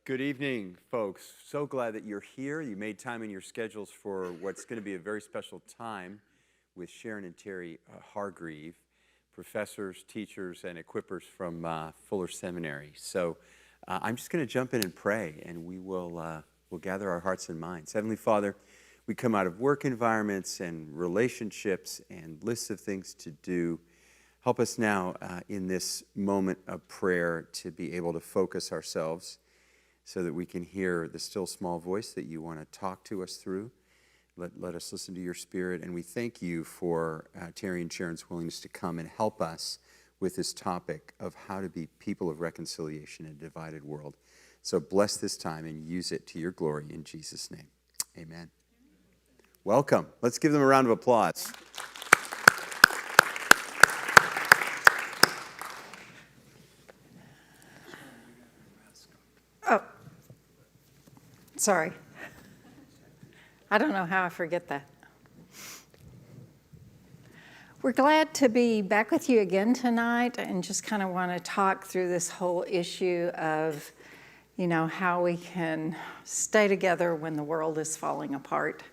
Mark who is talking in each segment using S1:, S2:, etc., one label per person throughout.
S1: Good evening, folks. So glad that you're here. You made time in your schedules for what's going to be a very special time with Sharon and Terry Hargreave, professors, teachers, and equippers from Fuller Seminary. So I'm just going to jump in and pray, and we'll gather our hearts and minds. Heavenly Father, we come out of work environments and relationships and lists of things to do. Help us now in this moment of prayer to be able to focus ourselves so that we can hear the still small voice that you want to talk to us through. Let us listen to your Spirit, and we thank you for Terry and Sharon's willingness to come and help us with this topic of how to be people of reconciliation in a divided world. So bless this time and use it to your glory in Jesus' name. Amen. Welcome. Let's give them a round of applause.
S2: Oh, sorry. I don't know how I forget that. We're glad to be back with you again tonight and just kind of want to talk through this whole issue of, how we can stay together when the world is falling apart.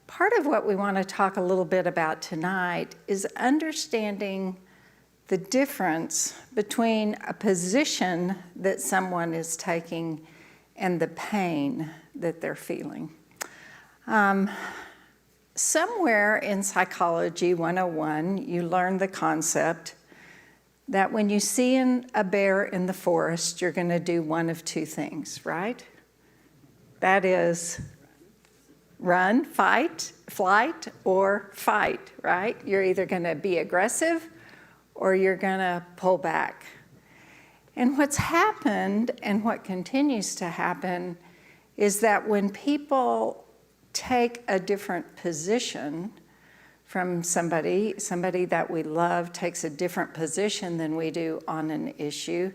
S2: Part of what we want to talk a little bit about tonight is understanding the difference between a position that someone is taking and the pain that they're feeling. Somewhere in Psychology 101, you learn the concept that when you see a bear in the forest, you're going to do one of two things, right? That is run, fight, flight, or fight, right? You're either going to be aggressive or you're going to pull back. And what's happened and what continues to happen is that when people take a different position from somebody that we love takes a different position than we do on an issue,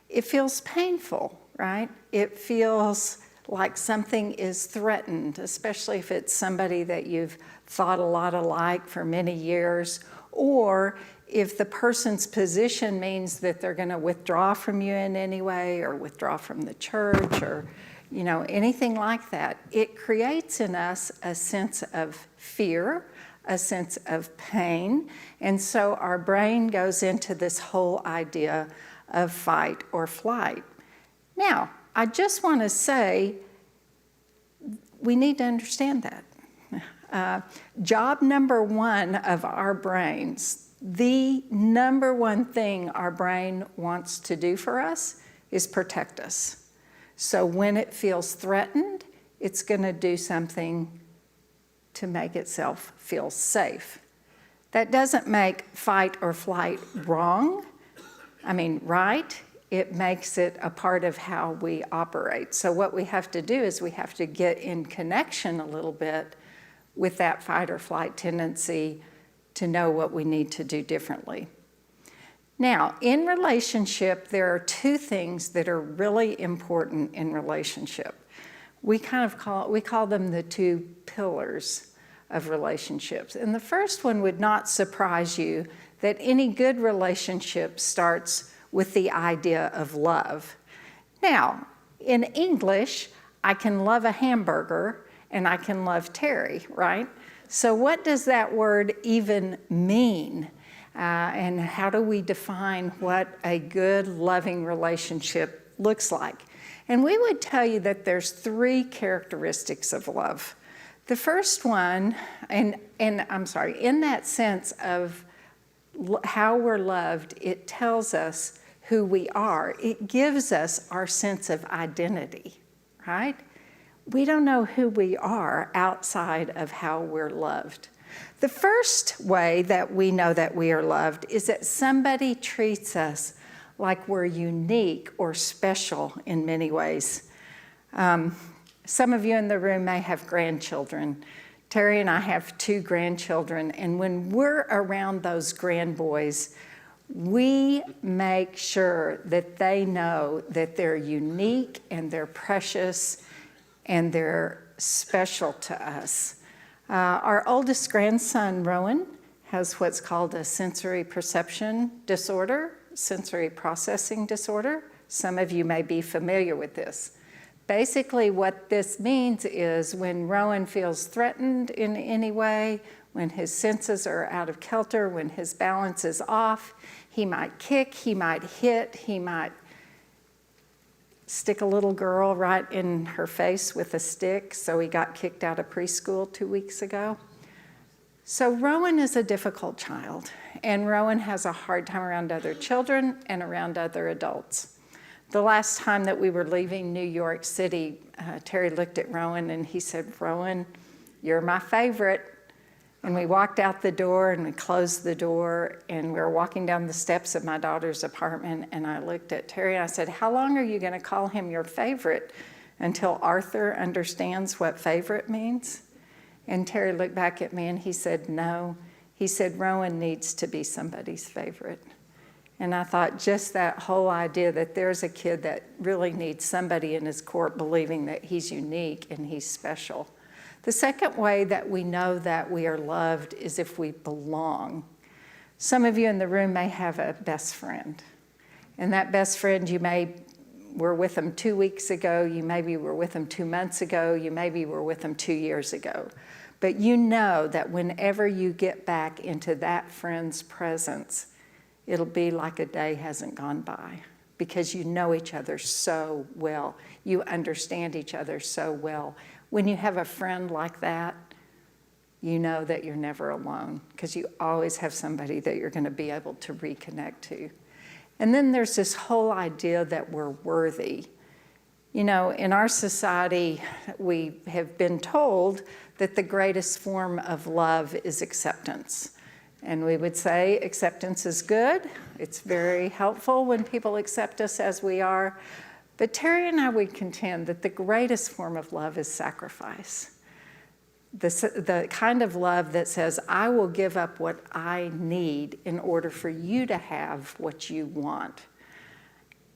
S2: it feels painful, right? It feels like something is threatened, especially if it's somebody that you've thought a lot alike for many years, or if the person's position means that they're going to withdraw from you in any way or withdraw from the church or, anything like that. It creates in us a sense of fear, a sense of pain, and so our brain goes into this whole idea of fight or flight. Now, I just want to say we need to understand that. Job number one of our brains, the number one thing our brain wants to do for us is protect us. So when it feels threatened, it's going to do something to make itself feel safe. That doesn't make fight or flight wrong. Right. It makes it a part of how we operate. So what we have to do is we have to get in connection a little bit with that fight or flight tendency to know what we need to do differently. Now, in relationship, there are two things that are really important in relationship. We call them the two pillars of relationships. And the first one would not surprise you that any good relationship starts with the idea of love. Now, in English, I can love a hamburger and I can love Terry, right? So what does that word even mean? And how do we define what a good, loving relationship looks like? And we would tell you that there's three characteristics of love. The first one, in that sense of how we're loved, it tells us who we are. It gives us our sense of identity, right? We don't know who we are outside of how we're loved. The first way that we know that we are loved is that somebody treats us like we're unique or special in many ways. Some of you in the room may have grandchildren. Terry and I have 2 grandchildren, and when we're around those grandboys, we make sure that they know that they're unique and they're precious and they're special to us. Our oldest grandson, Rowan, has what's called a sensory perception disorder, sensory processing disorder. Some of you may be familiar with this. basically what this means is when Rowan feels threatened in any way, when his senses are out of kilter, when his balance is off, he might kick, he might hit, he might stick a little girl right in her face with a stick, so he got kicked out of preschool 2 weeks ago. So Rowan is a difficult child, and Rowan has a hard time around other children and around other adults. The last time that we were leaving New York City, Terry looked at Rowan and he said, "Rowan, you're my favorite." And we walked out the door and we closed the door and we were walking down the steps of my daughter's apartment, and I looked at Terry and I said, "How long are you going to call him your favorite until Arthur understands what favorite means?" And Terry looked back at me and he said, "No." He said, "Rowan needs to be somebody's favorite." And I thought just that whole idea that there's a kid that really needs somebody in his court believing that he's unique and he's special. The second way that we know that we are loved is if we belong. Some of you in the room may have a best friend. And that best friend, you were with them 2 weeks ago, you maybe were with them 2 months ago, you maybe were with them 2 years ago. But you know that whenever you get back into that friend's presence, it'll be like a day hasn't gone by because you know each other so well. You understand each other so well. When you have a friend like that, you know that you're never alone because you always have somebody that you're going to be able to reconnect to. And then there's this whole idea that we're worthy. You know, in our society, we have been told that the greatest form of love is acceptance. And we would say acceptance is good. It's very helpful when people accept us as we are. But Terry and I would contend that the greatest form of love is sacrifice. The kind of love that says, I will give up what I need in order for you to have what you want.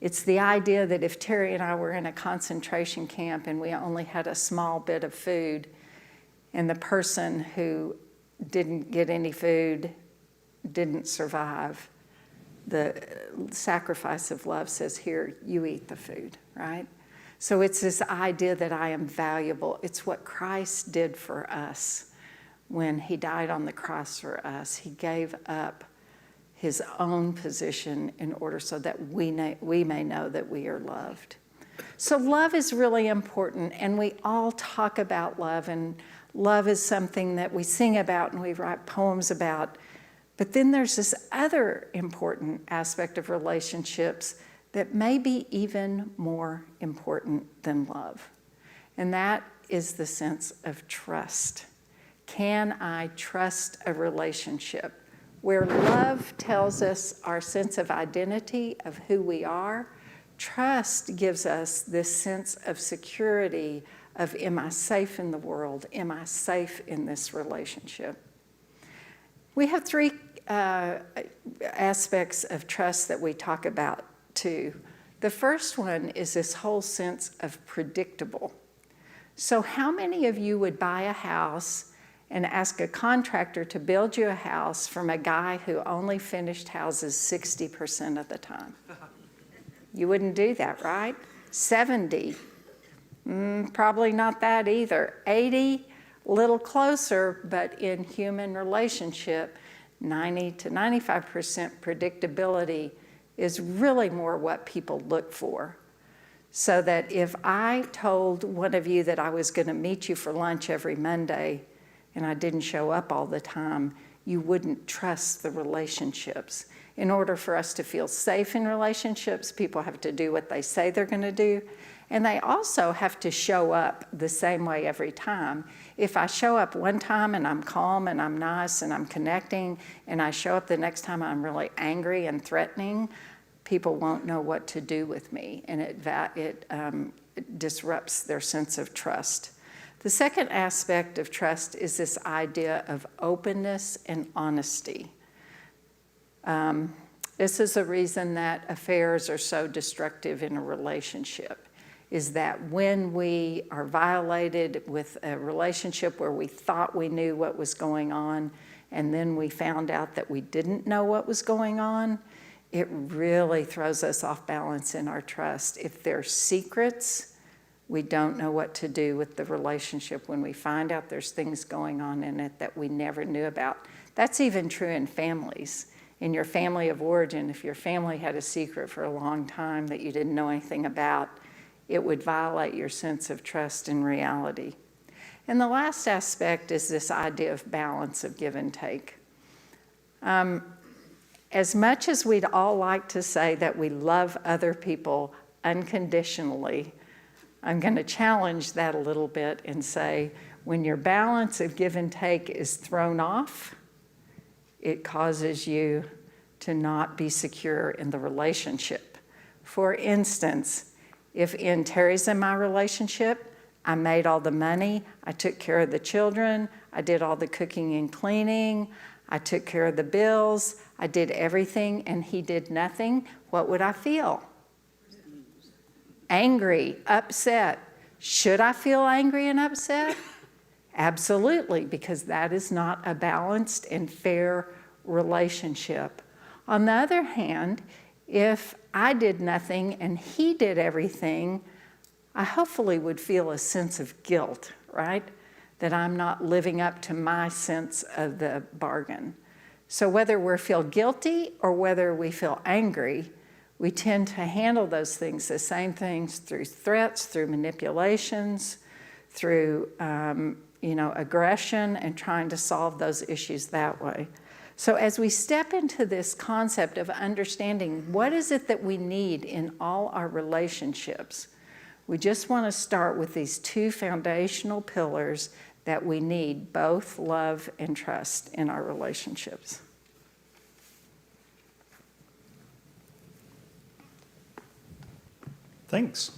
S2: It's the idea that if Terry and I were in a concentration camp and we only had a small bit of food, and the person who didn't get any food didn't survive, the sacrifice of love says, here, you eat the food, right? So it's this idea that I am valuable. It's what Christ did for us when he died on the cross for us. He gave up his own position in order so that we may know that we are loved. So love is really important, and we all talk about love, and love is something that we sing about and we write poems about. But then there's this other important aspect of relationships that may be even more important than love. And that is the sense of trust. Can I trust a relationship? Where love tells us our sense of identity, of who we are, trust gives us this sense of security of, am I safe in the world? Am I safe in this relationship? We have three aspects of trust that we talk about too. The first one is this whole sense of predictable. So how many of you would buy a house and ask a contractor to build you a house from a guy who only finished houses 60% of the time? You wouldn't do that, right? 70, probably not that either. 80, a little closer, but in human relationship, 90 to 95% predictability is really more what people look for. So that if I told one of you that I was going to meet you for lunch every Monday and I didn't show up all the time, you wouldn't trust the relationships. In order for us to feel safe in relationships, people have to do what they say they're going to do. And they also have to show up the same way every time. If I show up one time and I'm calm and I'm nice and I'm connecting, and I show up the next time I'm really angry and threatening, people won't know what to do with me, and it disrupts their sense of trust. The second aspect of trust is this idea of openness and honesty. This is a reason that affairs are so destructive in a relationship, is that when we are violated with a relationship where we thought we knew what was going on, and then we found out that we didn't know what was going on, it really throws us off balance in our trust. If there's secrets, we don't know what to do with the relationship when we find out there's things going on in it that we never knew about. That's even true in families. In your family of origin, if your family had a secret for a long time that you didn't know anything about, it would violate your sense of trust and reality. And the last aspect is this idea of balance of give and take. As much as we'd all like to say that we love other people unconditionally, I'm going to challenge that a little bit and say, when your balance of give and take is thrown off, it causes you to not be secure in the relationship. For instance, if in Terry's and my relationship, I made all the money, I took care of the children, I did all the cooking and cleaning, I took care of the bills, I did everything, and he did nothing, what would I feel? Angry, upset. Should I feel angry and upset? Absolutely, because that is not a balanced and fair relationship. On the other hand, if I did nothing and he did everything, I hopefully would feel a sense of guilt, right? That I'm not living up to my sense of the bargain. So whether we feel guilty or whether we feel angry, we tend to handle those things, the same things, through threats, through manipulations, through aggression, and trying to solve those issues that way. So as we step into this concept of understanding what is it that we need in all our relationships, we just want to start with these two foundational pillars that we need, both love and trust in our relationships.
S3: Thanks.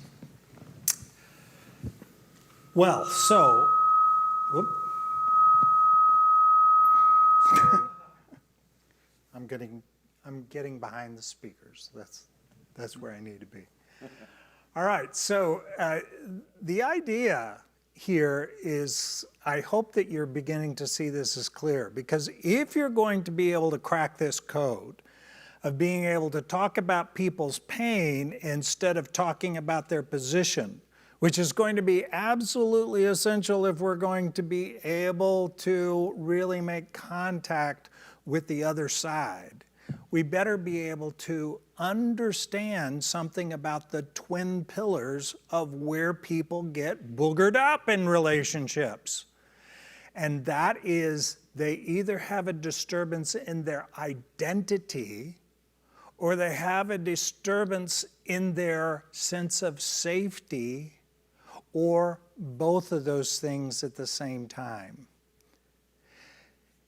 S3: Well, so, whoop. Sorry. I'm getting behind the speakers. That's where I need to be. All right, so the idea here is, I hope that you're beginning to see this as clear, because if you're going to be able to crack this code of being able to talk about people's pain instead of talking about their position, which is going to be absolutely essential if we're going to be able to really make contact with the other side, we better be able to understand something about the twin pillars of where people get boogered up in relationships. And that is, they either have a disturbance in their identity or they have a disturbance in their sense of safety, or both of those things at the same time.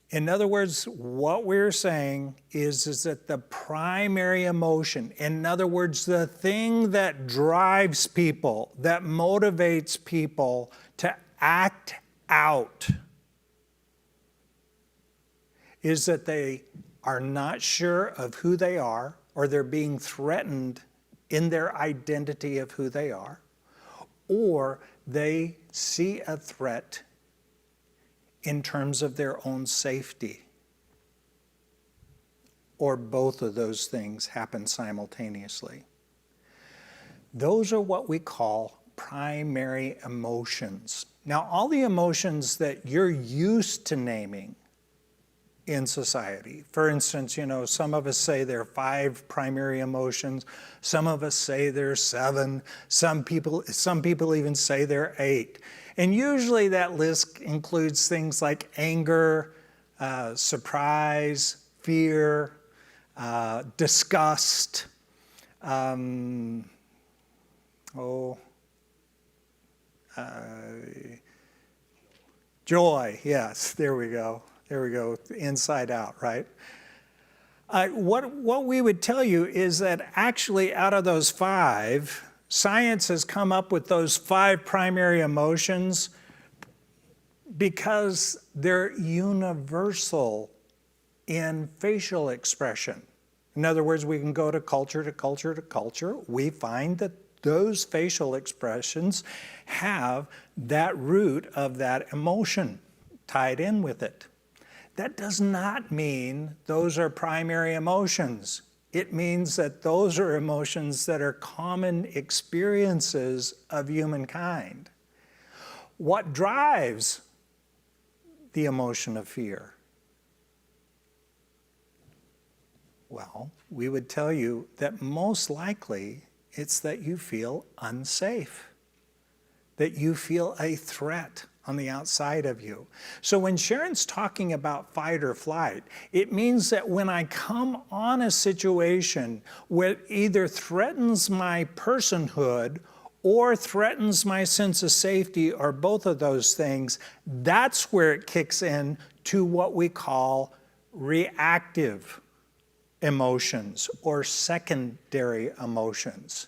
S3: In other words, what we're saying is that the primary emotion, in other words, the thing that drives people, that motivates people to act out, is that they are not sure of who they are, or they're being threatened in their identity of who they are, or they see a threat in terms of their own safety. Or both of those things happen simultaneously. Those are what we call primary emotions. Now, all the emotions that you're used to naming in society, for instance, some of us say there are 5 primary emotions, some of us say there are 7, some people even say there are 8. And usually that list includes things like anger, surprise, fear, disgust, joy. Yes, there we go. There we go, inside out, right? What we would tell you is that actually out of those 5, science has come up with those 5 primary emotions because they're universal in facial expression. In other words, we can go to culture to culture to culture. We find that those facial expressions have that root of that emotion tied in with it. That does not mean those are primary emotions. It means that those are emotions that are common experiences of humankind. What drives the emotion of fear? Well, we would tell you that most likely it's that you feel unsafe, that you feel a threat on the outside of you. So when Sharon's talking about fight or flight, it means that when I come on a situation where it either threatens my personhood or threatens my sense of safety, or both of those things, that's where it kicks in to what we call reactive emotions or secondary emotions.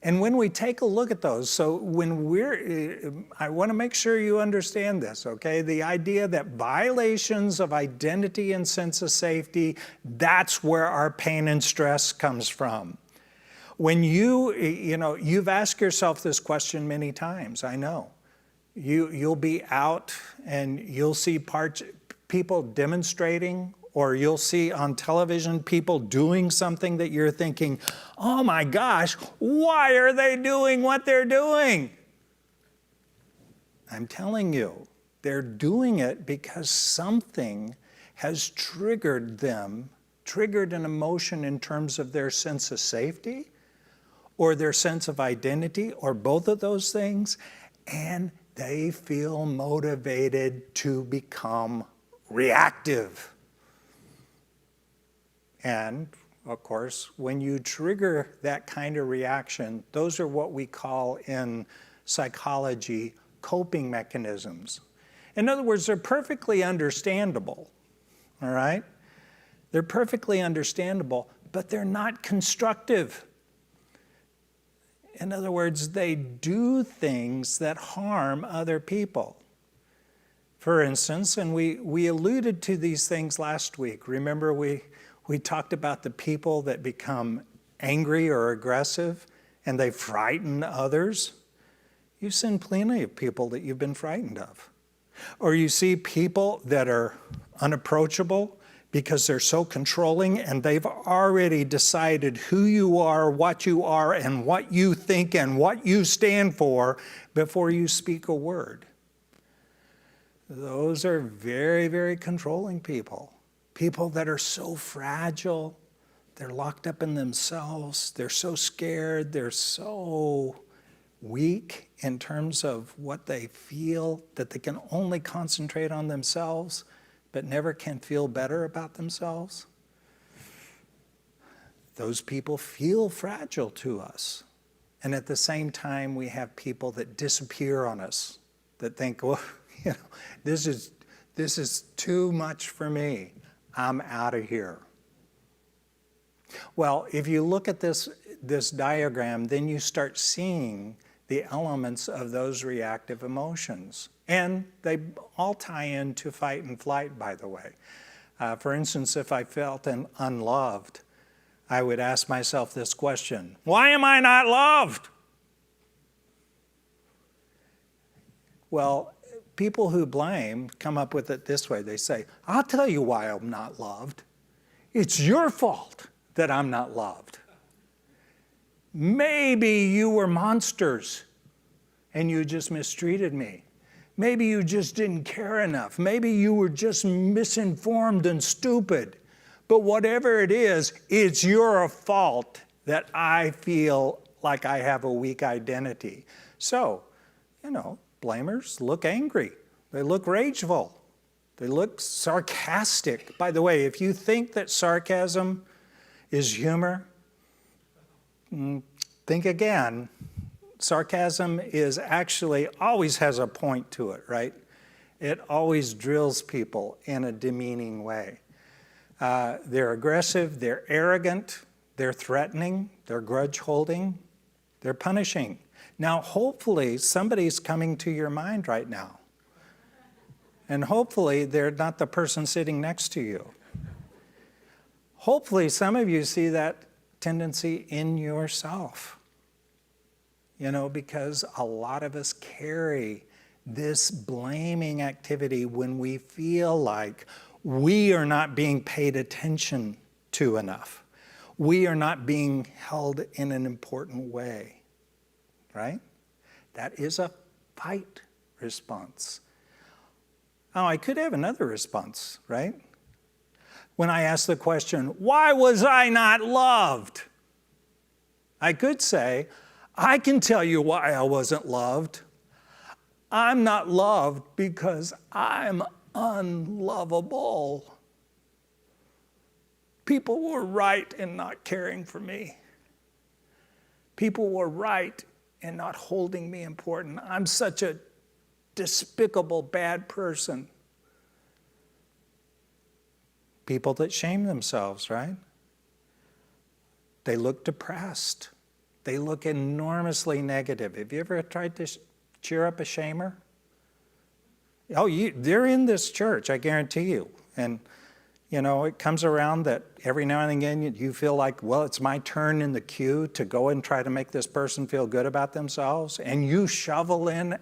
S3: And when we take a look at those, so when I want to make sure you understand this, okay? The idea that violations of identity and sense of safety, that's where our pain and stress comes from. When you've asked yourself this question many times, I know. You'll be out and you'll see people demonstrating, or you'll see on television people doing something that you're thinking, oh my gosh, why are they doing what they're doing? I'm telling you, they're doing it because something has triggered an emotion in terms of their sense of safety or their sense of identity, or both of those things, and they feel motivated to become reactive. And, of course, when you trigger that kind of reaction, those are what we call in psychology coping mechanisms. In other words, they're perfectly understandable, all right? They're perfectly understandable, but they're not constructive. In other words, they do things that harm other people. For instance, and we alluded to these things last week. Remember, we talked about the people that become angry or aggressive and they frighten others. You've seen plenty of people that you've been frightened of. Or you see people that are unapproachable because they're so controlling and they've already decided who you are, and what you think and what you stand for before you speak a word. Those are very, very controlling people. People that are so fragile, they're locked up in themselves, they're so scared, they're so weak in terms of what they feel, that they can only concentrate on themselves, but never can feel better about themselves. Those people feel fragile to us. And at the same time, we have people that disappear on us, that think, well, this is too much for me. I'm out of here. Well, if you look at this diagram, then you start seeing the elements of those reactive emotions. And they all tie into fight and flight, by the way. For instance, if I felt unloved, I would ask myself this question: why am I not loved? Well, people who blame come up with it this way. They say, I'll tell you why I'm not loved. It's your fault that I'm not loved. Maybe you were monsters and you just mistreated me. Maybe you just didn't care enough. Maybe you were just misinformed and stupid. But whatever it is, it's your fault that I feel like I have a weak identity. So, blamers look angry. They look rageful. They look sarcastic. By the way, if you think that sarcasm is humor, think again. Sarcasm always has a point to it, right? It always drills people in a demeaning way. They're aggressive, they're arrogant, they're threatening, they're grudge holding, they're punishing. Now, hopefully, somebody's coming to your mind right now. And hopefully, they're not the person sitting next to you. Hopefully, some of you see that tendency in yourself. Because a lot of us carry this blaming activity when we feel like we are not being paid attention to enough. we are not being held in an important way, right? That is a fight response. Oh, I could have another response, right? When I ask the question, why was I not loved? I could say, I can tell you why I wasn't loved. I'm not loved because I'm unlovable. People were right in not caring for me. People were right in not holding me important. I'm such a despicable, bad person. People that shame themselves, right? They look depressed. They look enormously negative. Have you ever tried to cheer up a shamer? Oh, they're in this church, I guarantee you. And, you know, it comes around that every now and again you feel like, well, it's my turn in the queue to go and try to make this person feel good about themselves. And you shovel in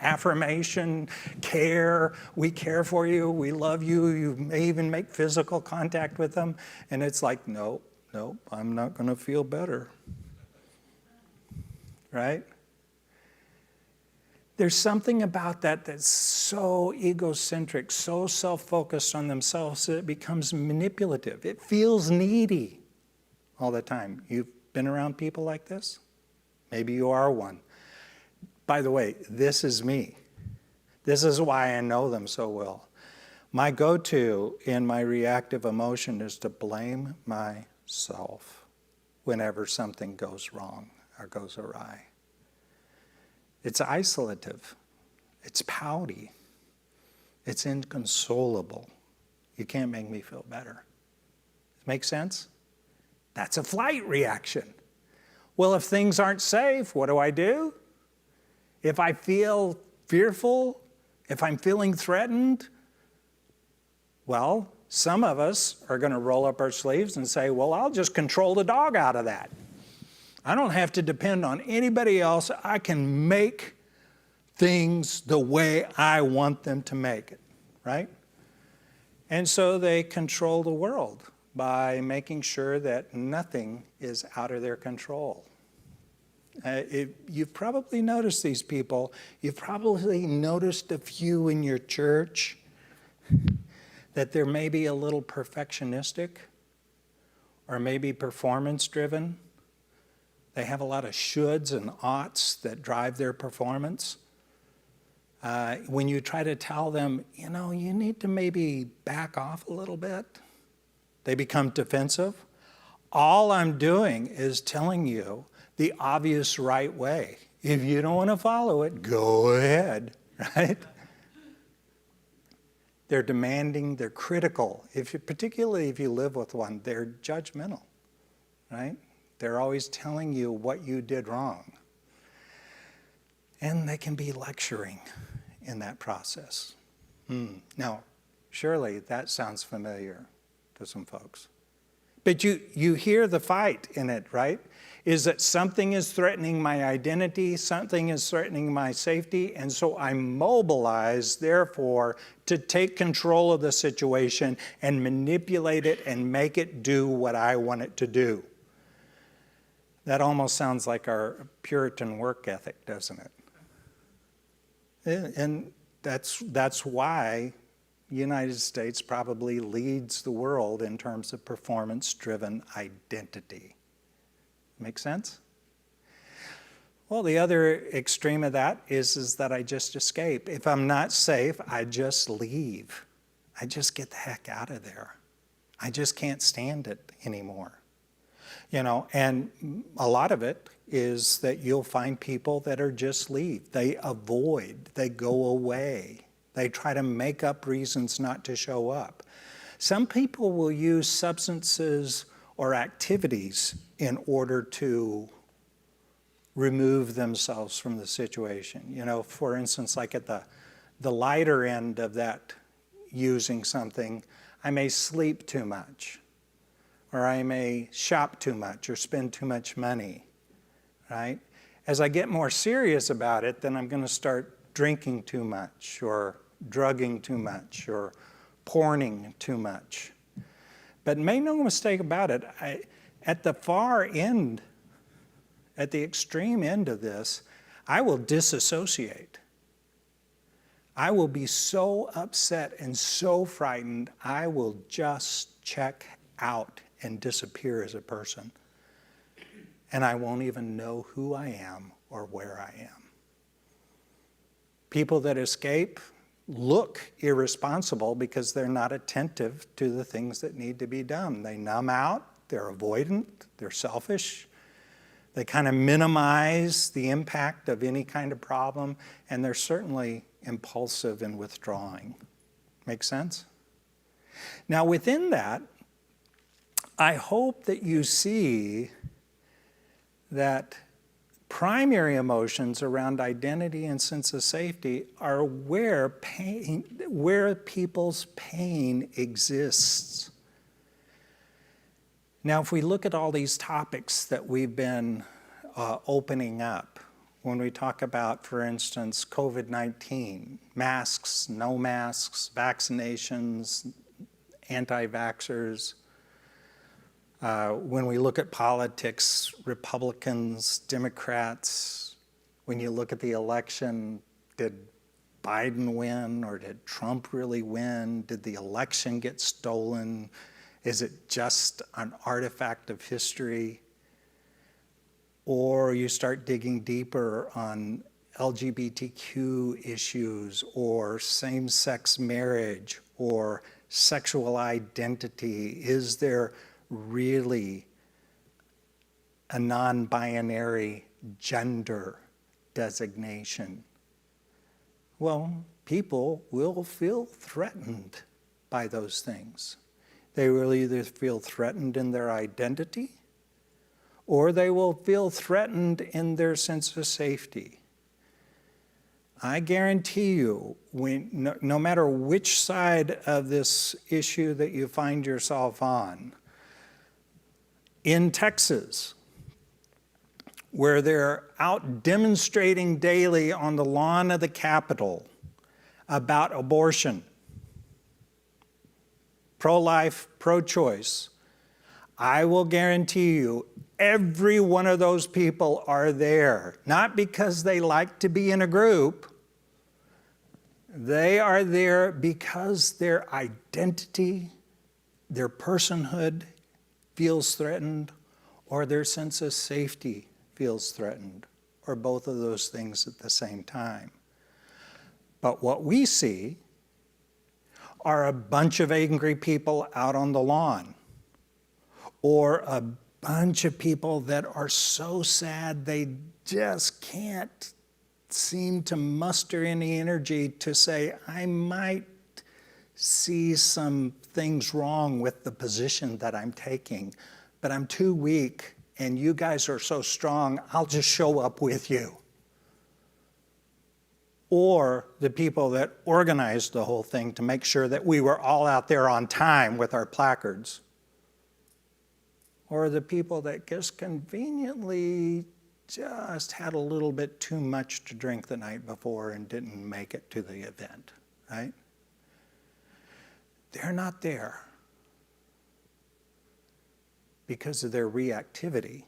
S3: affirmation, care, we care for you, we love you. You may even make physical contact with them. And it's like, no, I'm not going to feel better. Right? There's something about that that's so egocentric, so self-focused on themselves that it becomes manipulative. It feels needy all the time. You've been around people like this? Maybe you are one. By the way, this is me. This is why I know them so well. My go-to in my reactive emotion is to blame myself whenever something goes wrong or goes awry. It's isolative. It's pouty. It's inconsolable. You can't make me feel better. Make sense? That's a flight reaction. Well, if things aren't safe, what do? If I feel fearful, if I'm feeling threatened, well, some of us are going to roll up our sleeves and say, well, I'll just control the dog out of that. I don't have to depend on anybody else. I can make things the way I want them to make it, right? And so they control the world by making sure that nothing is out of their control. You've probably noticed these people. You've probably noticed a few in your church that they're maybe a little perfectionistic or maybe performance-driven. They have a lot of shoulds and oughts that drive their performance. When you try to tell them, you need to maybe back off a little bit, they become defensive. All I'm doing is telling you the obvious right way. If you don't want to follow it, go ahead, right? They're demanding, they're critical. Particularly if you live with one, they're judgmental, right? They're always telling you what you did wrong. And they can be lecturing in that process. Now, surely that sounds familiar to some folks. But you hear the fight in it, right? Is that something is threatening my identity, something is threatening my safety, and so I mobilize, therefore, to take control of the situation and manipulate it and make it do what I want it to do. That almost sounds like our Puritan work ethic, doesn't it? And that's why the United States probably leads the world in terms of performance-driven identity. Make sense? Well, the other extreme of that is that I just escape. If I'm not safe, I just leave. I just get the heck out of there. I just can't stand it anymore. And a lot of it is that you'll find people that are just leave. They avoid, they go away. They try to make up reasons not to show up. Some people will use substances or activities in order to remove themselves from the situation. For instance, like at the lighter end of that using something, I may sleep too much, or I may shop too much or spend too much money, right? As I get more serious about it, then I'm going to start drinking too much or drugging too much or porning too much. But make no mistake about it, at the far end, at the extreme end of this, I will disassociate. I will be so upset and so frightened, I will just check out and disappear as a person. And I won't even know who I am or where I am. People that escape look irresponsible because they're not attentive to the things that need to be done. They numb out, they're avoidant, they're selfish. They kind of minimize the impact of any kind of problem, and they're certainly impulsive and withdrawing. Make sense? Now within that, I hope that you see that primary emotions around identity and sense of safety are where people's pain exists. Now, if we look at all these topics that we've been opening up, when we talk about, for instance, COVID-19, masks, no masks, vaccinations, anti-vaxxers, when we look at politics, Republicans, Democrats, when you look at the election, did Biden win or did Trump really win? Did the election get stolen? Is it just an artifact of history? Or you start digging deeper on LGBTQ issues or same-sex marriage or sexual identity. Is there really a non-binary gender designation? Well, people will feel threatened by those things. They will either feel threatened in their identity or they will feel threatened in their sense of safety. I guarantee you, no matter which side of this issue that you find yourself on, in Texas, where they're out demonstrating daily on the lawn of the Capitol about abortion, pro-life, pro-choice, I will guarantee you every one of those people are there, not because they like to be in a group. They are there because their identity, their personhood feels threatened, or their sense of safety feels threatened, or both of those things at the same time. But what we see are a bunch of angry people out on the lawn, or a bunch of people that are so sad they just can't seem to muster any energy to say, I might see some things wrong with the position that I'm taking, but I'm too weak and you guys are so strong, I'll just show up with you. Or the people that organized the whole thing to make sure that we were all out there on time with our placards. Or the people that just conveniently just had a little bit too much to drink the night before and didn't make it to the event, right? They're not there because of their reactivity.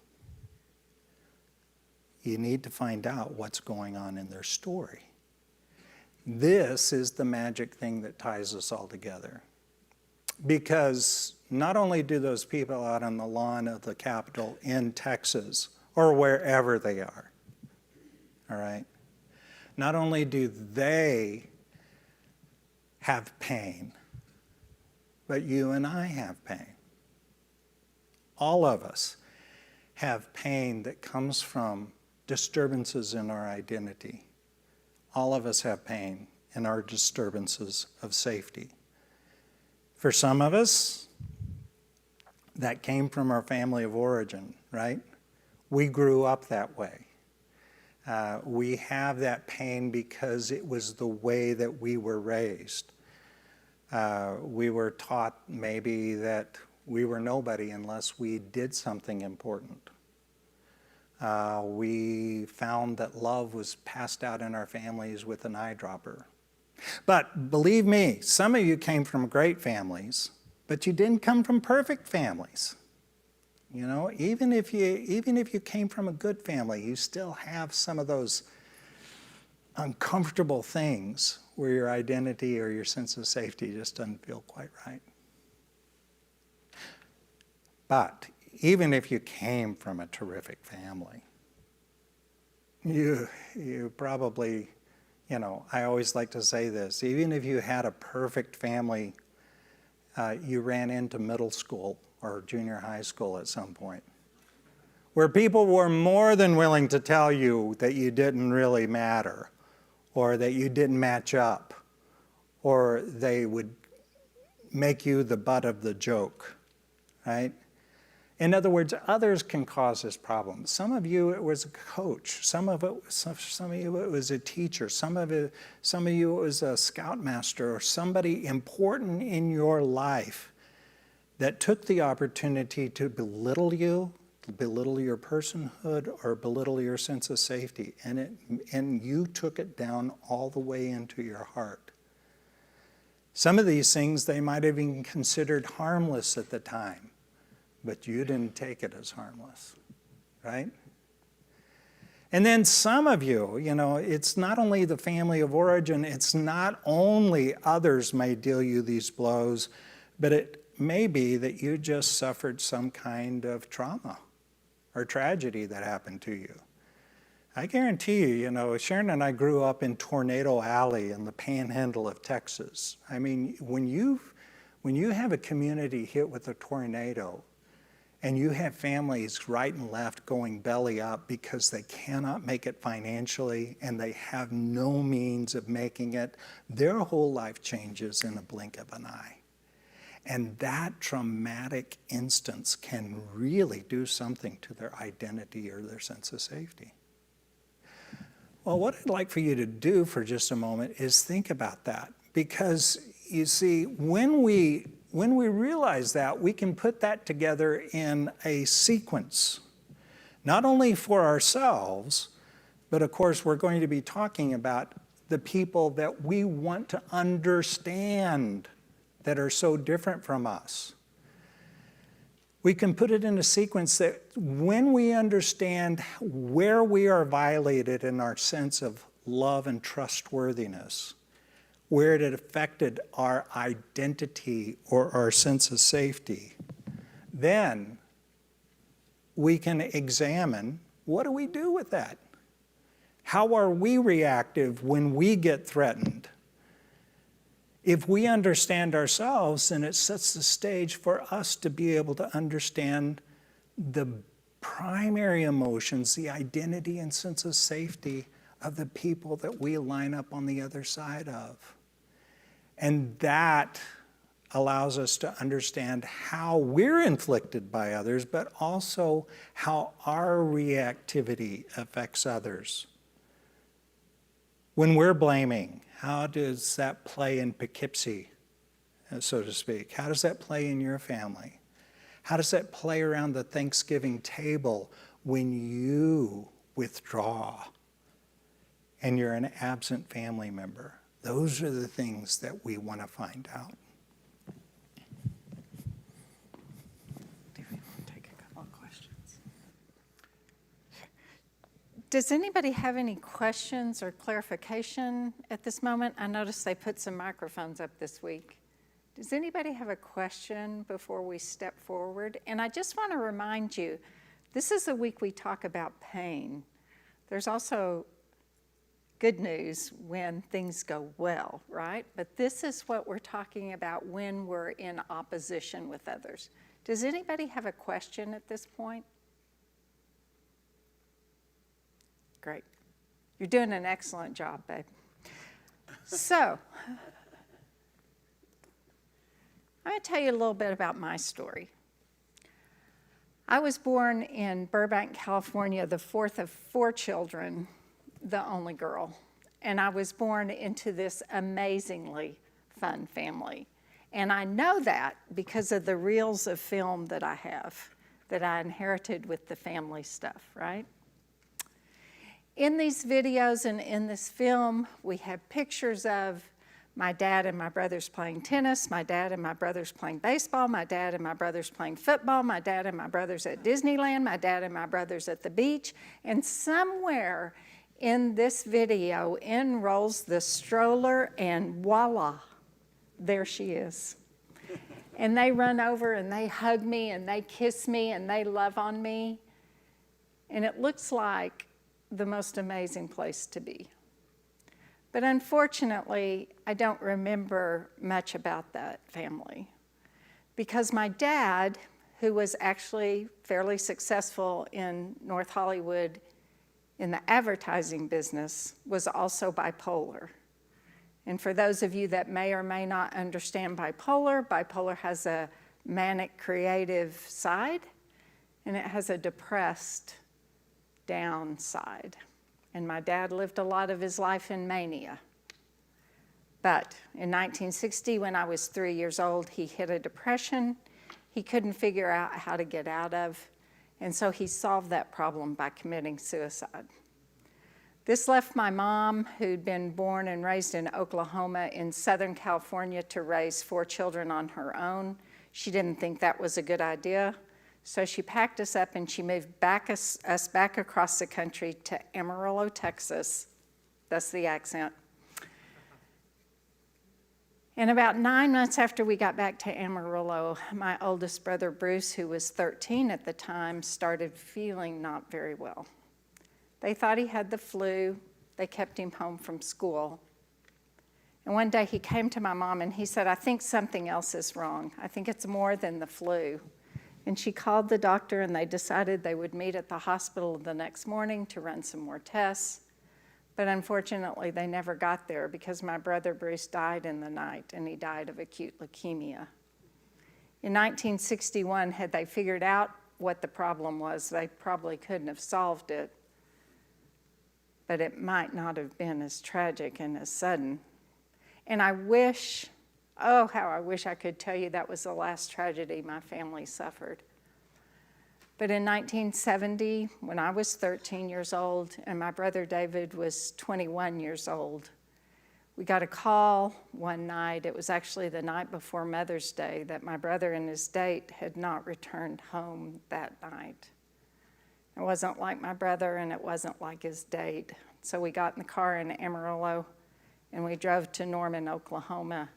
S3: You need to find out what's going on in their story. This is the magic thing that ties us all together. Because not only do those people out on the lawn of the Capitol in Texas, or wherever they are, all right, not only do they have pain, but you and I have pain. All of us have pain that comes from disturbances in our identity. All of us have pain in our disturbances of safety. For some of us, that came from our family of origin, right? We grew up that way. We have that pain because it was the way that we were raised. We were taught maybe that we were nobody unless we did something important. We found that love was passed out in our families with an eyedropper. But believe me, some of you came from great families, But you didn't come from perfect families. You know, even if you came from a good family, you still have some of those uncomfortable things where your identity or your sense of safety just doesn't feel quite right. But even if you came from a terrific family, you probably, you know, I always like to say this, even if you had a perfect family, you ran into middle school or junior high school at some point, where people were more than willing to tell you that you didn't really matter, or that you didn't match up, or they would make you the butt of the joke, right? In other words, others can cause this problem. Some of you, it was a coach. Some of you, it was a teacher. Some of you, it was a scoutmaster or somebody important in your life that took the opportunity to belittle you, belittle your personhood, or belittle your sense of safety. And you took it down all the way into your heart. Some of these things they might have even considered harmless at the time, but you didn't take it as harmless, right? And then some of you, you know, it's not only the family of origin, it's not only others may deal you these blows, but it may be that you just suffered some kind of trauma or tragedy that happened to you. I guarantee you, you know, Sharon and I grew up in Tornado Alley in the panhandle of Texas. I mean, when you have a community hit with a tornado, and you have families right and left going belly up because they cannot make it financially and they have no means of making it, their whole life changes in a blink of an eye. And that traumatic instance can really do something to their identity or their sense of safety. Well, what I'd like for you to do for just a moment is think about that. Because you see, when we realize that, we can put that together in a sequence, not only for ourselves, but of course we're going to be talking about the people that we want to understand that are so different from us. We can put it in a sequence that when we understand where we are violated in our sense of love and trustworthiness, where it affected our identity or our sense of safety, then we can examine, what do we do with that? How are we reactive when we get threatened? If we understand ourselves, then it sets the stage for us to be able to understand the primary emotions, the identity and sense of safety of the people that we line up on the other side of. And that allows us to understand how we're inflicted by others, but also how our reactivity affects others. When we're blaming, how does that play in Poughkeepsie, so to speak? How does that play in your family? How does that play around the Thanksgiving table when you withdraw and you're an absent family member? Those are the things that we want to find out.
S2: Take a couple of questions. Does anybody have any questions or clarification at this moment? I noticed they put some microphones up this week. Does anybody have a question before we step forward? And I just want to remind you, this is the week we talk about pain. There's also good news when things go well, right? But this is what we're talking about when we're in opposition with others. Does anybody have a question at this point? Great. You're doing an excellent job, babe. So, I'm going to tell you a little bit about my story. I was born in Burbank, California, the fourth of 4 children, the only girl. And I was born into this amazingly fun family. And I know that because of the reels of film that I have, that I inherited with the family stuff, right? In these videos and in this film, we have pictures of My dad and my brothers playing tennis, my dad and my brothers playing baseball, my dad and my brothers playing football, my dad and my brothers at Disneyland, my dad and my brothers at the beach, and somewhere in this video in rolls the stroller, and voila, there she is. And they run over and they hug me and they kiss me and they love on me. And it looks like the most amazing place to be. But unfortunately, I don't remember much about that family, because my dad, who was actually fairly successful in North Hollywood in the advertising business, was also bipolar. And for those of you that may or may not understand bipolar, bipolar has a manic creative side, and it has a depressed downside. And my dad lived a lot of his life in mania. But in 1960, when I was 3 years old, he hit a depression he couldn't figure out how to get out of, and so he solved that problem by committing suicide. This left my mom, who'd been born and raised in Oklahoma, in Southern California to raise 4 children on her own. She didn't think that was a good idea, so she packed us up and she moved us back across the country to Amarillo, Texas. That's the accent. And about 9 months after we got back to Amarillo, my oldest brother, Bruce, who was 13 at the time, started feeling not very well. They thought he had the flu. They kept him home from school. And one day he came to my mom and he said, "I think something else is wrong. I think it's more than the flu." And she called the doctor and they decided they would meet at the hospital the next morning to run some more tests. But unfortunately, they never got there because my brother Bruce died in the night, and he died of acute leukemia. In 1961, had they figured out what the problem was, they probably couldn't have solved it, but it might not have been as tragic and as sudden. And I wish, oh, how I wish I could tell you that was the last tragedy my family suffered. But in 1970, when I was 13 years old and my brother David was 21 years old, we got a call one night. It was actually the night before Mother's Day, that my brother and his date had not returned home that night. It wasn't like my brother and it wasn't like his date. So we got in the car in Amarillo and we drove to Norman, Oklahoma.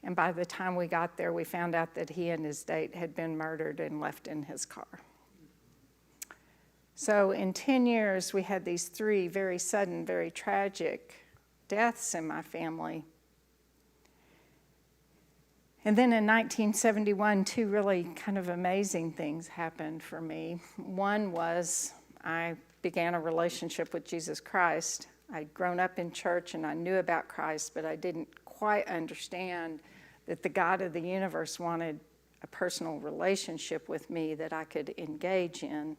S2: And by the time we got there, we found out that he and his date had been murdered and left in his car. So in 10 years, we had these 3 very sudden, very tragic deaths in my family. And then in 1971, 2 really kind of amazing things happened for me. One was I began a relationship with Jesus Christ. I'd grown up in church and I knew about Christ, but I didn't quite understand that the God of the universe wanted a personal relationship with me that I could engage in.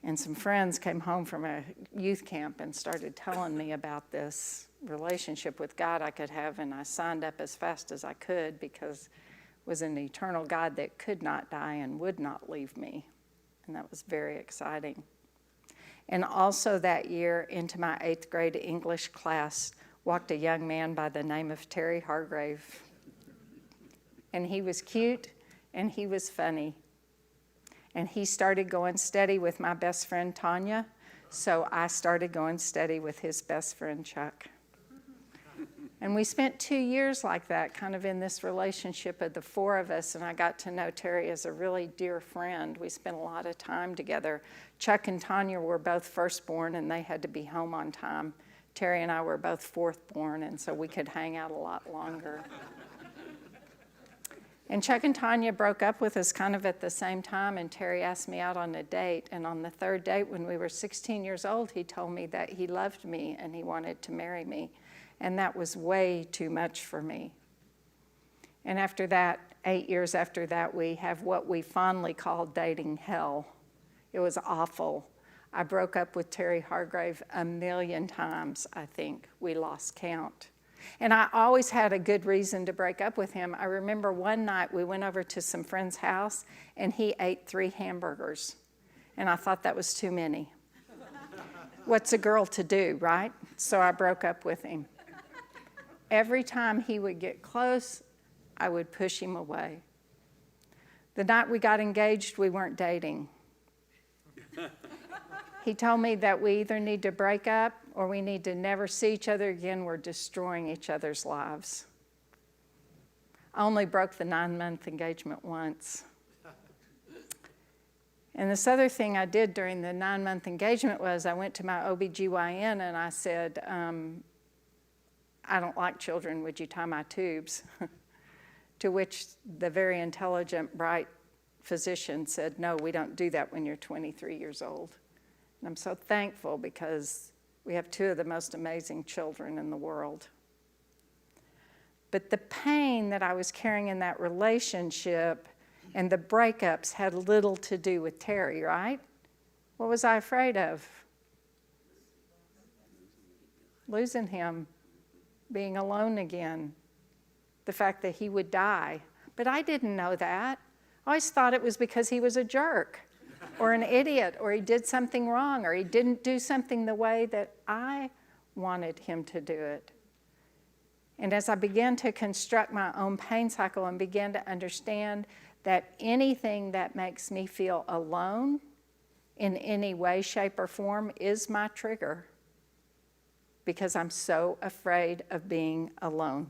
S2: And some friends came home from a youth camp and started telling me about this relationship with God I could have, and I signed up as fast as I could because it was an eternal God that could not die and would not leave me. And that was very exciting. And also that year, into my 8th grade English class, walked a young man by the name of Terry Hargrave. And he was cute and he was funny. And he started going steady with my best friend, Tanya, so I started going steady with his best friend, Chuck. And we spent 2 years like that, kind of in this relationship of the 4 of us, and I got to know Terry as a really dear friend. We spent a lot of time together. Chuck and Tanya were both firstborn, and they had to be home on time. Terry and I were both fourthborn, and so we could hang out a lot longer. And Chuck and Tanya broke up with us kind of at the same time, and Terry asked me out on a date. And on the 3rd date, when we were 16 years old, he told me that he loved me and he wanted to marry me. And that was way too much for me. And after that, 8 years after that, we have what we fondly called dating hell. It was awful. I broke up with Terry Hargrave 1,000,000 times, I think. We lost count. And I always had a good reason to break up with him. I remember one night we went over to some friend's house and he ate 3 hamburgers. And I thought that was too many. What's a girl to do, right? So I broke up with him. every time he would get close, I would push him away. The night we got engaged, we weren't dating. He told me that we either need to break up or we need to never see each other again. We're destroying each other's lives. I only broke the 9-month engagement once. And this other thing I did during the 9-month engagement was I went to my OBGYN and I said, I don't like children, would you tie my tubes? To which the very intelligent, bright physician said, no, we don't do that when you're 23 years old. And I'm so thankful because we have 2 of the most amazing children in the world. But the pain that I was carrying in that relationship and the breakups had little to do with Terry, right? What was I afraid of? Losing him, being alone again, the fact that he would die. But I didn't know that. I always thought it was because he was a jerk or an idiot or he did something wrong or he didn't do something the way that I wanted him to do it. And as I began to construct my own pain cycle and began to understand that anything that makes me feel alone in any way, shape, or form is my trigger because I'm so afraid of being alone.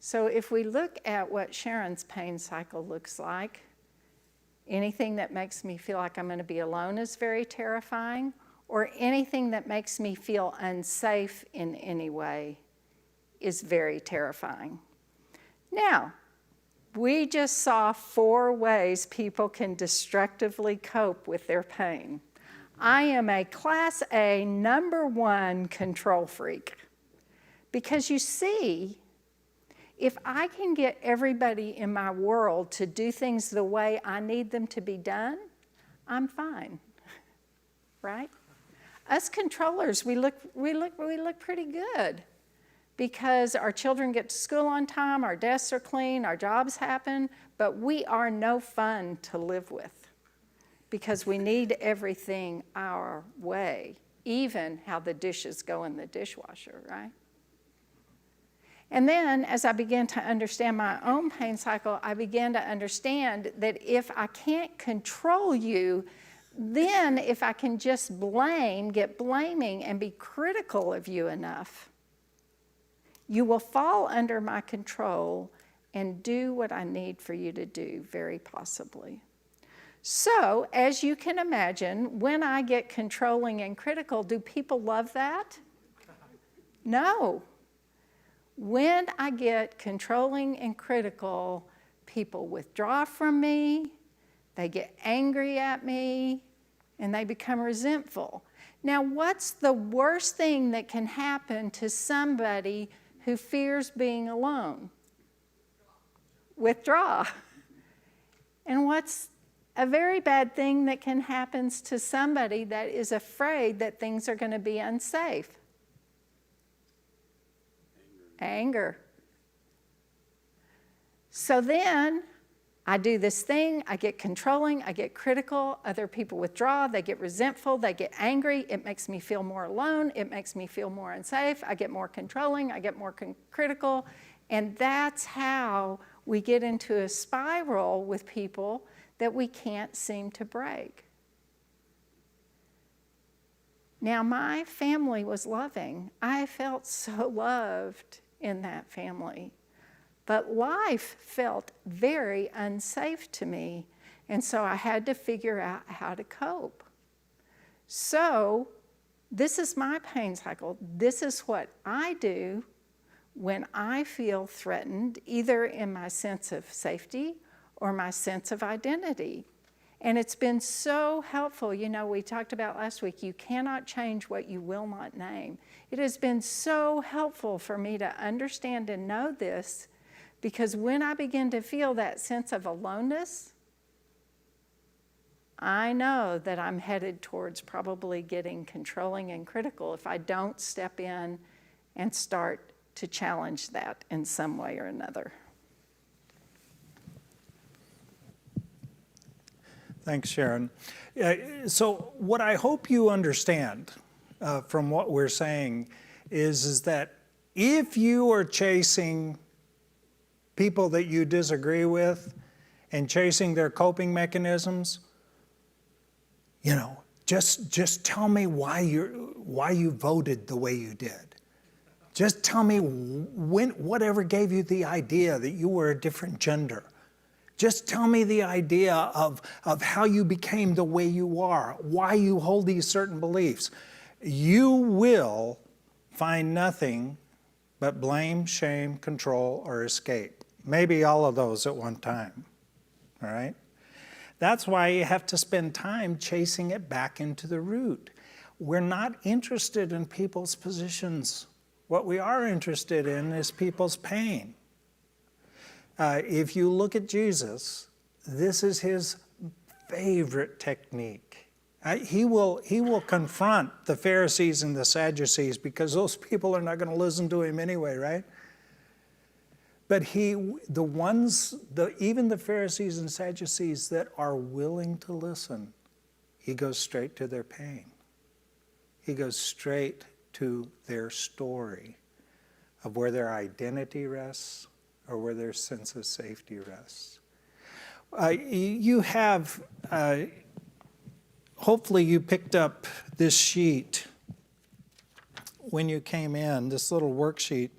S2: So if we look at what Sharon's pain cycle looks like, anything that makes me feel like I'm going to be alone is very terrifying, or anything that makes me feel unsafe in any way is very terrifying. Now, we just saw 4 ways people can destructively cope with their pain. I am a Class A #1 control freak. Because you see, if I can get everybody in my world to do things the way I need them to be done, I'm fine, right? Us controllers, we look pretty good because our children get to school on time, our desks are clean, our jobs happen, but we are no fun to live with because we need everything our way, even how the dishes go in the dishwasher, right? And then as I began to understand my own pain cycle, I began to understand that if I can't control you, then if I can just get blaming and be critical of you enough, you will fall under my control and do what I need for you to do, very possibly. So, as you can imagine, when I get controlling and critical, do people love that? No. When I get controlling and critical, people withdraw from me, they get angry at me, and they become resentful. Now, what's the worst thing that can happen to somebody who fears being alone? Withdraw. And what's a very bad thing that can happen to somebody that is afraid that things are going to be unsafe? Anger. So then I do this thing, I get controlling, I get critical, other people withdraw, they get resentful, they get angry, it makes me feel more alone, it makes me feel more unsafe, I get more controlling, I get more critical, and that's how we get into a spiral with people that we can't seem to break. Now, my family was loving. I felt so loved in that family. But life felt very unsafe to me, and so I had to figure out how to cope. So this is my pain cycle. This is what I do when I feel threatened, either in my sense of safety or my sense of identity. And it's been so helpful. You know, we talked about last week, you cannot change what you will not name. It has been so helpful for me to understand and know this, because when I begin to feel that sense of aloneness, I know that I'm headed towards probably getting controlling and critical if I don't step in and start to challenge that in some way or another.
S3: Thanks, Sharon. So what I hope you understand from what we're saying is that If you are chasing people that you disagree with and chasing their coping mechanisms, just tell me why you voted the way you did. Just tell me whatever gave you the idea that you were a different gender. Just tell me the idea of how you became the way you are, why you hold these certain beliefs. You will find nothing but blame, shame, control, or escape. Maybe all of those at one time, all right? That's why you have to spend time chasing it back into the root. We're not interested in people's positions. What we are interested in is people's pain. If you look at Jesus, this is his favorite technique. He will confront the Pharisees and the Sadducees because those people are not going to listen to him anyway, right? But even the Pharisees and Sadducees that are willing to listen, he goes straight to their pain. He goes straight to their story of where their identity rests or where their sense of safety rests. You have, hopefully you picked up this sheet when you came in, this little worksheet,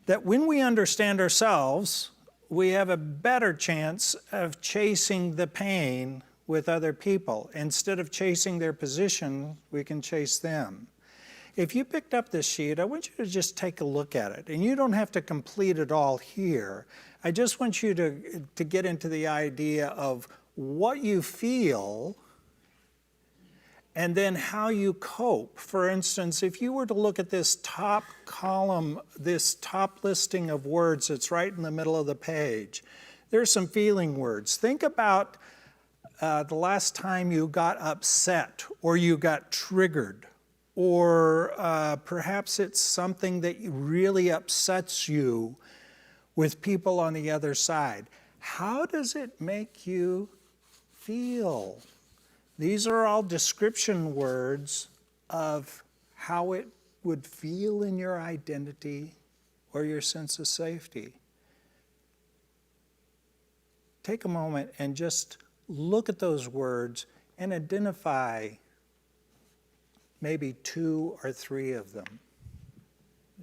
S3: that when we understand ourselves, we have a better chance of chasing the pain with other people. Instead of chasing their position, we can chase them. If you picked up this sheet, I want you to just take a look at it. And you don't have to complete it all here. I just want you to get into the idea of what you feel and then how you cope. For instance, if you were to look at this top column, this top listing of words that's right in the middle of the page, there's some feeling words. Think about the last time you got upset or you got triggered, or perhaps it's something that really upsets you with people on the other side. How does it make you feel? These are all description words of how it would feel in your identity or your sense of safety. Take a moment and just look at those words and identify maybe 2 or 3 of them.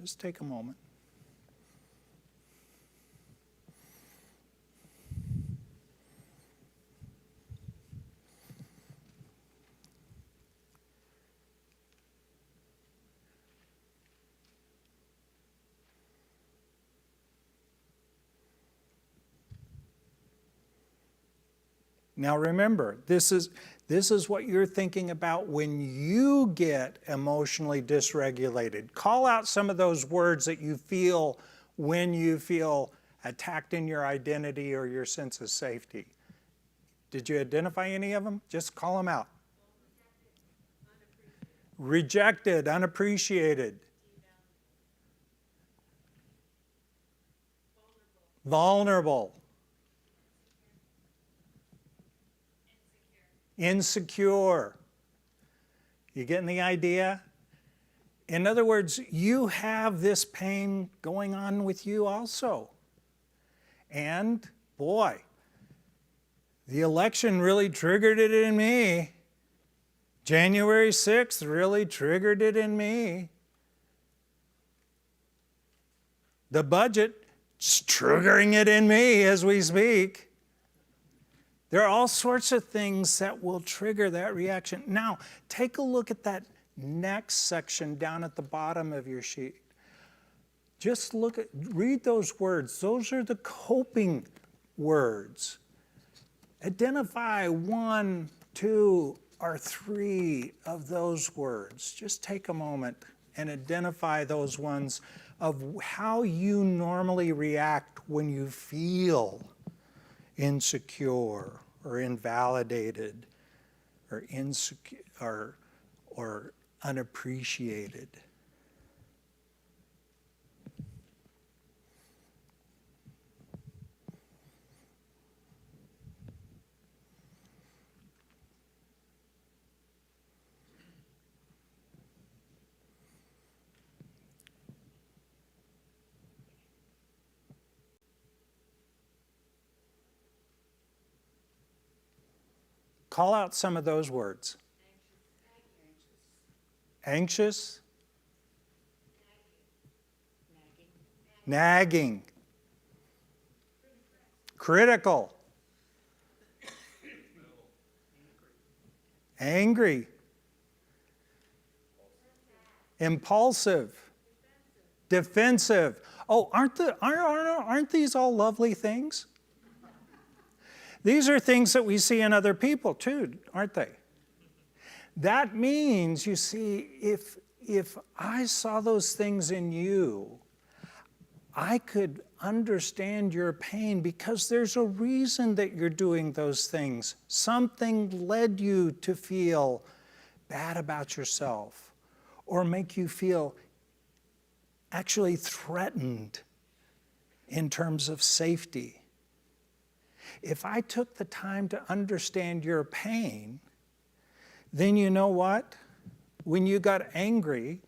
S3: Just take a moment. Now remember, this is what you're thinking about when you get emotionally dysregulated. Call out some of those words that you feel when you feel attacked in your identity or your sense of safety. Did you identify any of them? Just call them out. Rejected, unappreciated. Vulnerable. Insecure. You getting the idea? In other words, you have this pain going on with you also. And boy, the election really triggered it in me. January 6th really triggered it in me. The budget is triggering it in me as we speak. There are all sorts of things that will trigger that reaction. Now, take a look at that next section down at the bottom of your sheet. Just read those words. Those are the coping words. Identify 1, 2, or 3 of those words. Just take a moment and identify those ones of how you normally react when you feel insecure or invalidated or insecure or unappreciated. Call out some of those words. Anxious. Nagging. Critical. Angry. Impulsive. Defensive. Oh, aren't these all lovely things? These are things that we see in other people too, aren't they? That means, you see, if I saw those things in you, I could understand your pain because there's a reason that you're doing those things. Something led you to feel bad about yourself or make you feel actually threatened in terms of safety. If I took the time to understand your pain, then you know what? When you got angry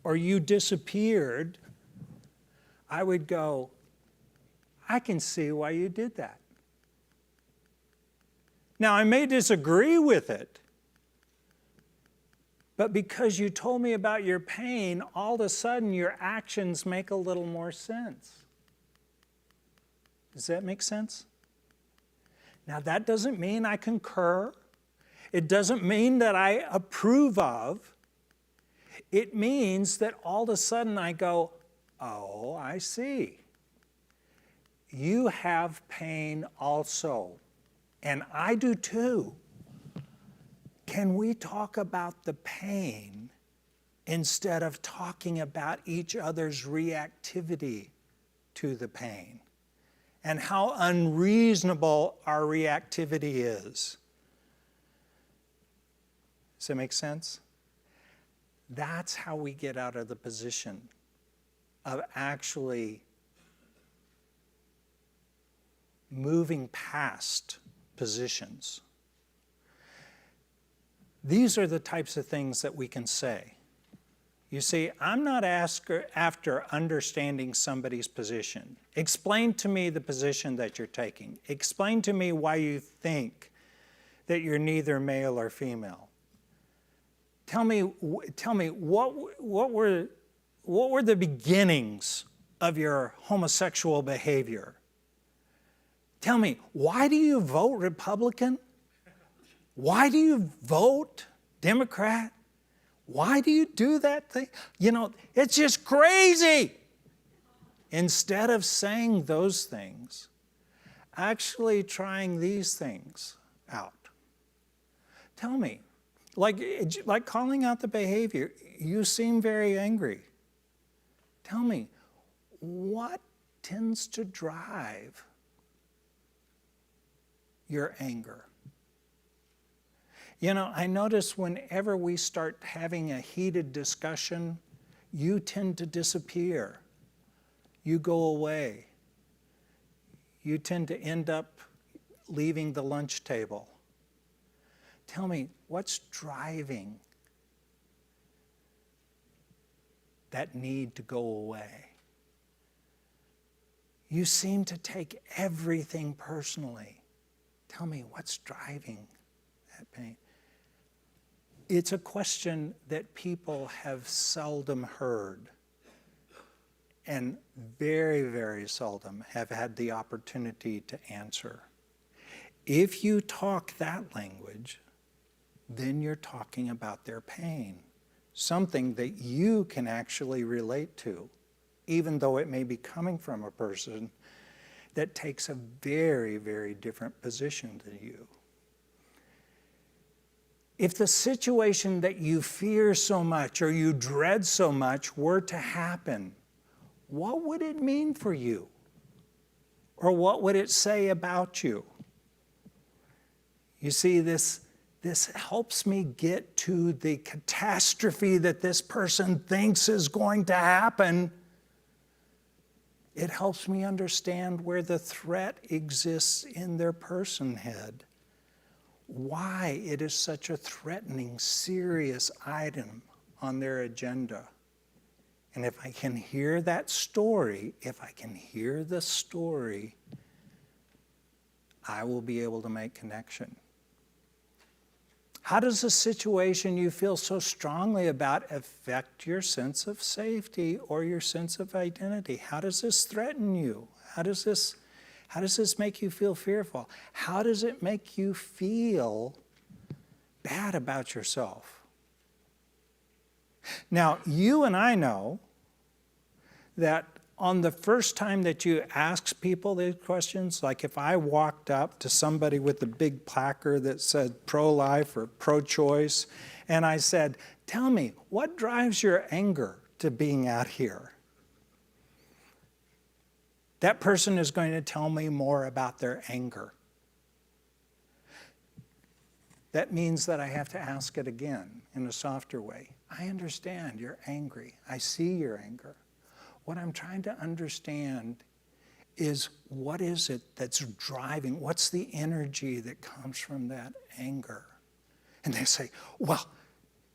S3: or you disappeared, I would go, I can see why you did that. Now, I may disagree with it, but because you told me about your pain, all of a sudden your actions make a little more sense. Does that make sense? Now, that doesn't mean I concur. It doesn't mean that I approve of. It means that all of a sudden I go, oh, I see. You have pain also, and I do too. Can we talk about the pain instead of talking about each other's reactivity to the pain and how unreasonable our reactivity is? Does that make sense? That's how we get out of the position of actually moving past positions. These are the types of things that we can say. You see, I'm not after understanding somebody's position. Explain to me the position that you're taking. Explain to me why you think that you're neither male or female. Tell me what were the beginnings of your homosexual behavior? Tell me, why do you vote Republican? Why do you vote Democrat? Why do you do that thing? You know, it's just crazy. Instead of saying those things, actually trying these things out. Tell me, like calling out the behavior, you seem very angry. Tell me, what tends to drive your anger? You know, I notice whenever we start having a heated discussion, you tend to disappear. You go away. You tend to end up leaving the lunch table. Tell me, what's driving that need to go away? You seem to take everything personally. Tell me, what's driving that pain? It's a question that people have seldom heard and very, very seldom have had the opportunity to answer. If you talk that language, then you're talking about their pain, something that you can actually relate to, even though it may be coming from a person that takes a very, very different position than you. If the situation that you fear so much or you dread so much were to happen, what would it mean for you? Or what would it say about you? You see, this helps me get to the catastrophe that this person thinks is going to happen. It helps me understand where the threat exists in their personhood, why it is such a threatening, serious item on their agenda. And if I can hear that story, if I can hear the story, I will be able to make connection. How does a situation you feel so strongly about affect your sense of safety or your sense of identity? How does this threaten you? How does this make you feel fearful? How does it make you feel bad about yourself? Now, you and I know that on the first time that you ask people these questions, like if I walked up to somebody with a big placard that said pro-life or pro-choice, and I said, tell me, what drives your anger to being out here? That person is going to tell me more about their anger. That means that I have to ask it again in a softer way. I understand you're angry. I see your anger. What I'm trying to understand is what is it that's driving, what's the energy that comes from that anger? And they say, well,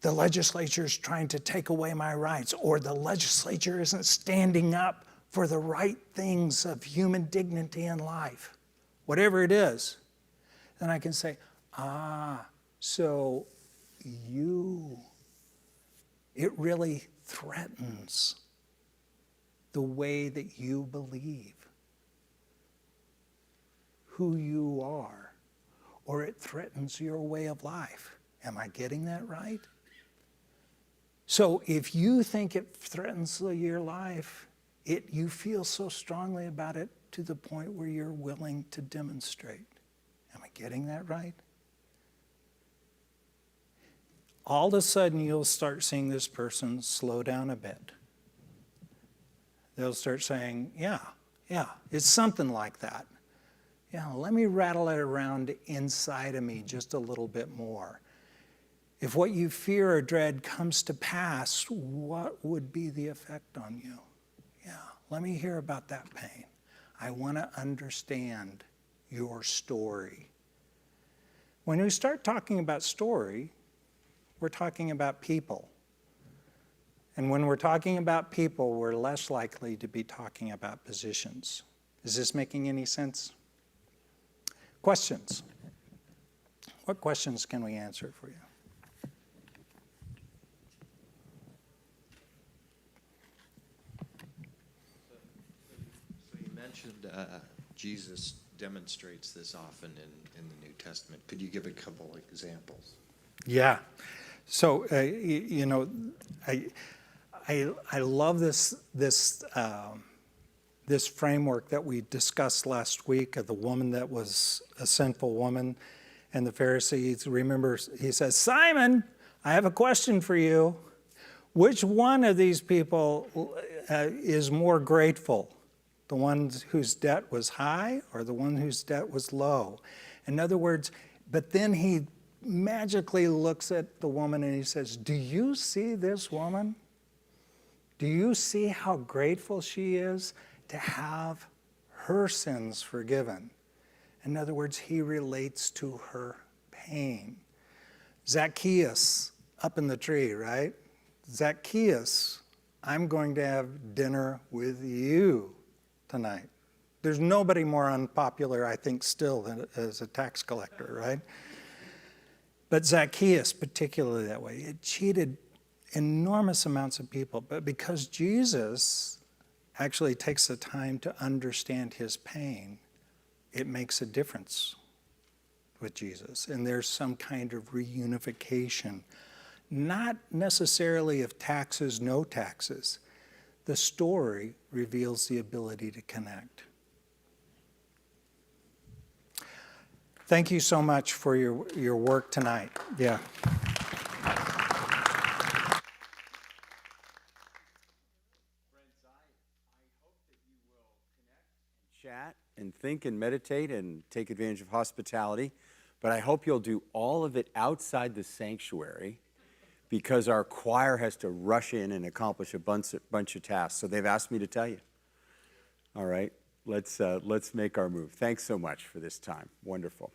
S3: the legislature is trying to take away my rights, or the legislature isn't standing up for the right things of human dignity and life. Whatever it is, then I can say, so it really threatens the way that you believe, who you are, or it threatens your way of life. Am I getting that right? So if you think it threatens your life, you feel so strongly about it to the point where you're willing to demonstrate. Am I getting that right? All of a sudden, you'll start seeing this person slow down a bit. They'll start saying, yeah, it's something like that. Yeah, let me rattle it around inside of me just a little bit more. If what you fear or dread comes to pass, what would be the effect on you? Yeah, let me hear about that pain. I want to understand your story. When we start talking about story, we're talking about people. And when we're talking about people, we're less likely to be talking about positions. Is this making any sense? Questions? What questions can we answer for you?
S4: So you mentioned Jesus demonstrates this often in the New Testament. Could you give a couple examples?
S3: Yeah. So, I love this framework that we discussed last week of the woman that was a sinful woman and the Pharisees. Remember, he says, Simon, I have a question for you. Which one of these people is more grateful? The one whose debt was high or the one whose debt was low? In other words, but then he magically looks at the woman and he says, do you see this woman? Do you see how grateful she is to have her sins forgiven? In other words, he relates to her pain. Zacchaeus, up in the tree, right? Zacchaeus, I'm going to have dinner with you tonight. There's nobody more unpopular, I think, still than as a tax collector, right? But Zacchaeus, particularly that way, it cheated enormous amounts of people. But because Jesus actually takes the time to understand his pain, it makes a difference with Jesus. And there's some kind of reunification, not necessarily of taxes, no taxes. The story reveals the ability to connect. Thank you so much for your work tonight. Yeah.
S1: Chat and think and meditate and take advantage of hospitality. But I hope you'll do all of it outside the sanctuary because our choir has to rush in and accomplish a bunch of tasks. So they've asked me to tell you. All right, let's make our move. Thanks so much for this time. Wonderful.